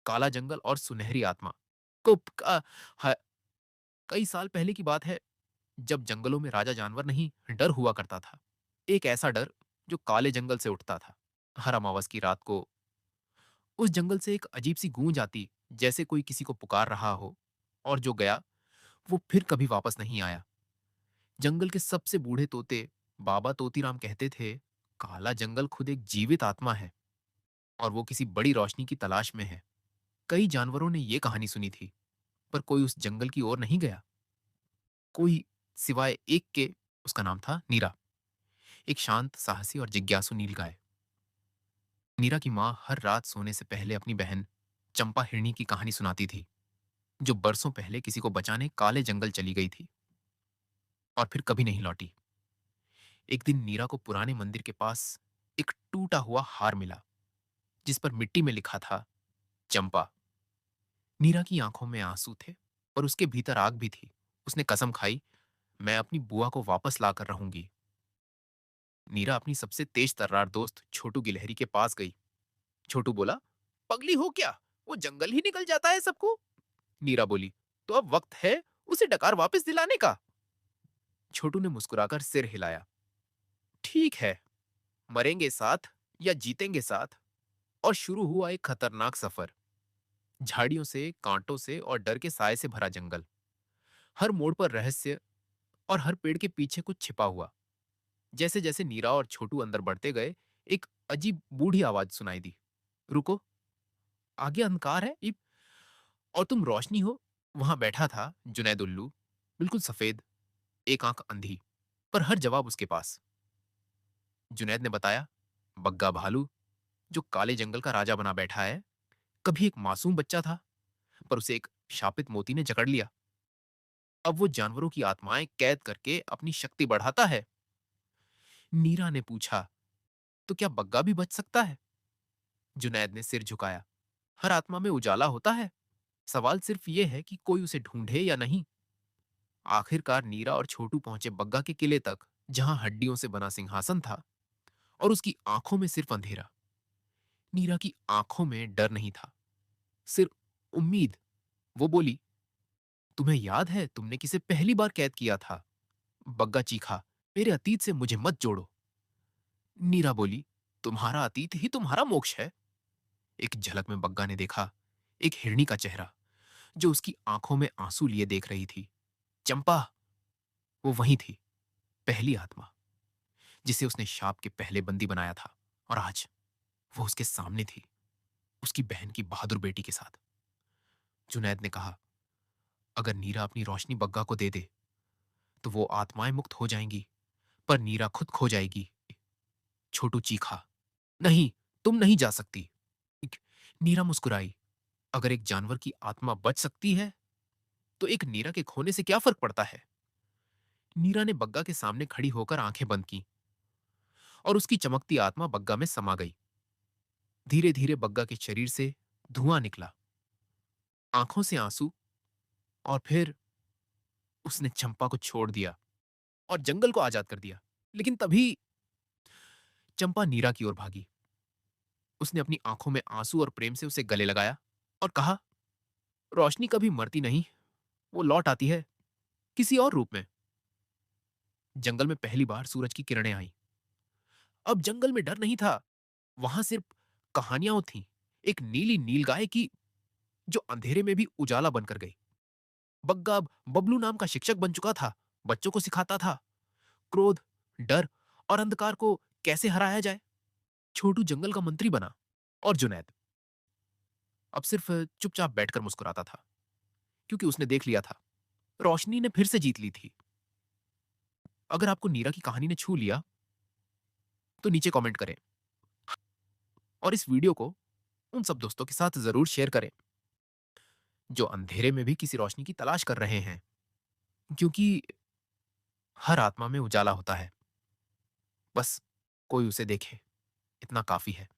काला जंगल और सुनहरी आत्मा। कुप का ह कई साल पहले की बात है, जब जंगलों में राजा जानवर नहीं, डर हुआ करता था। एक ऐसा डर जो काले जंगल से उठता था। हर अमावस की रात को उस जंगल से एक अजीब-सी गूंज आती, जैसे कोई किसी को पुकार रहा हो, और जो गया, वो फिर कभी वापस नहीं आया। जंगल के सबसे बूढ़े तोते, बाबा तोतीराम कहते थे, काला जंगल खुद एक जीवित आत्मा है और वो किसी बड़ी रोशनी की तलाश में है। कई जानवरों ने ये कहानी सुनी थी, पर कोई उस जंगल की ओर नहीं गया। कोई सिवाय एक के, उसका नाम था नीरा, एक शांत, साहसी और जिज्ञासु नीलगाय। नीरा की माँ हर रात सोने से पहले अपनी बहन चंपा हिरणी की कहानी सुनाती थी, जो बरसों पहले किसी को बचाने काले जंगल चली गई थी और फिर कभी नहीं लौटी। एक दिन नीरा को पुराने मंदिर के पास एक टूटा हुआ हार मिला, जिस पर मिट्टी में लिखा था, चंपा। नीरा की आंखों में आंसू थे, पर उसके भीतर आग भी थी। उसने कसम खाई, मैं अपनी बुआ को वापस लाकर रहूंगी। नीरा अपनी सबसे तेज तर्रार दोस्त छोटू गिलहरी के पास गई। छोटू बोला, पगली हो क्या? वो जंगल ही निकल जाता है सबको। नीरा बोली, तो अब वक्त है उसे डकार वापस दिलाने का। छोटू ने मुस्कुराकर सिर हिलाया। ठीक है, मरेंगे साथ या जीतेंगे साथ। और शुरू हुआ एक खतरनाक सफर। झाड़ियों से, कांटों से और डर के साए से भरा जंगल। हर मोड़ पर रहस्य, और हर पेड़ के पीछे कुछ छिपा हुआ। जैसे जैसे नीरा और छोटू अंदर बढ़ते गए, एक अजीब बूढ़ी आवाज सुनाई दी, रुको, आगे अंधकार है और तुम रोशनी हो। वहां बैठा था जुनैद उल्लू, बिल्कुल सफेद, एक आंख अंधी, पर हर जवाब उसके पास। जुनैद ने बताया, बग्गा भालू, जो काले जंगल का राजा बना बैठा है, कभी एक मासूम बच्चा था, पर उसे एक शापित मोती ने जकड़ लिया। अब वो जानवरों की आत्माएं कैद करके अपनी शक्ति बढ़ाता है। नीरा ने पूछा, तो क्या बग्गा भी बच सकता है? जुनैद ने सिर झुकाया, हर आत्मा में उजाला होता है। सवाल सिर्फ ये है कि कोई उसे ढूंढे या नहीं। आखिरकार नीरा और छोटू पहुंचे बग्गा के किले तक, जहां हड्डियों से बना सिंहासन था और उसकी आंखों में सिर्फ अंधेरा। नीरा की आंखों में डर नहीं था, सिर्फ उम्मीद। वो बोली, तुम्हें याद है तुमने किसे पहली बार कैद किया था? बग्गा चीखा, मेरे अतीत से मुझे मत जोड़ो। नीरा बोली, तुम्हारा अतीत ही तुम्हारा मोक्ष है। एक झलक में बग्गा ने देखा एक हिरनी का चेहरा, जो उसकी आंखों में आंसू लिए देख रही थी। चंपा, वो वही थी, पहली आत्मा, जिसे उसने शाप के पहले बंदी बनाया था। और आज वो उसके सामने थी, उसकी बहन की बहादुर बेटी के साथ। जुनैद ने कहा, अगर नीरा अपनी रोशनी बग्गा को दे दे, तो वो आत्माएं मुक्त हो जाएंगी, पर नीरा खुद खो जाएगी। छोटू चीखा, नहीं, तुम नहीं जा सकती। नीरा मुस्कुराई, अगर एक जानवर की आत्मा बच सकती है, तो एक नीरा के खोने से क्या फर्क पड़ता है? नीरा ने बग्गा के सामने खड़ी होकर आंखें बंद की, और उसकी चमकती आत्मा बग्गा में समा गई। धीरे धीरे बग्गा के शरीर से धुआं निकला, आंखों से आंसू, और फिर उसने चंपा को छोड़ दिया और जंगल को आजाद कर दिया। लेकिन तभी चंपा नीरा की ओर भागी। उसने अपनी आंखों में आंसू और प्रेम से उसे गले लगाया और कहा, रोशनी कभी मरती नहीं, वो लौट आती है, किसी और रूप में। जंगल में पहली बार सूरज की किरणें आई। अब जंगल में डर नहीं था, वहां सिर्फ कहानियां थीं। एक नीली नीलगाय की, जो अंधेरे में भी उजाला बनकर गई। बग्गा अब बबलू नाम का शिक्षक बन चुका था, बच्चों को सिखाता था, क्रोध, डर और अंधकार को कैसे हराया जाए। छोटू जंगल का मंत्री बना, और जुनैद अब सिर्फ चुपचाप बैठकर मुस्कुराता था, क्योंकि उसने देख लिया था, रोशनी ने फिर से जीत ली थी। अगर आपको नीरा की कहानी ने छू लिया, तो नीचे कमेंट करें, और इस वीडियो को उन सब दोस्तों के साथ जरूर शेयर करें, जो अंधेरे में भी किसी रोशनी की तलाश कर रहे हैं, क्योंकि हर आत्मा में उजाला होता है, बस कोई उसे देखे, इतना काफी है।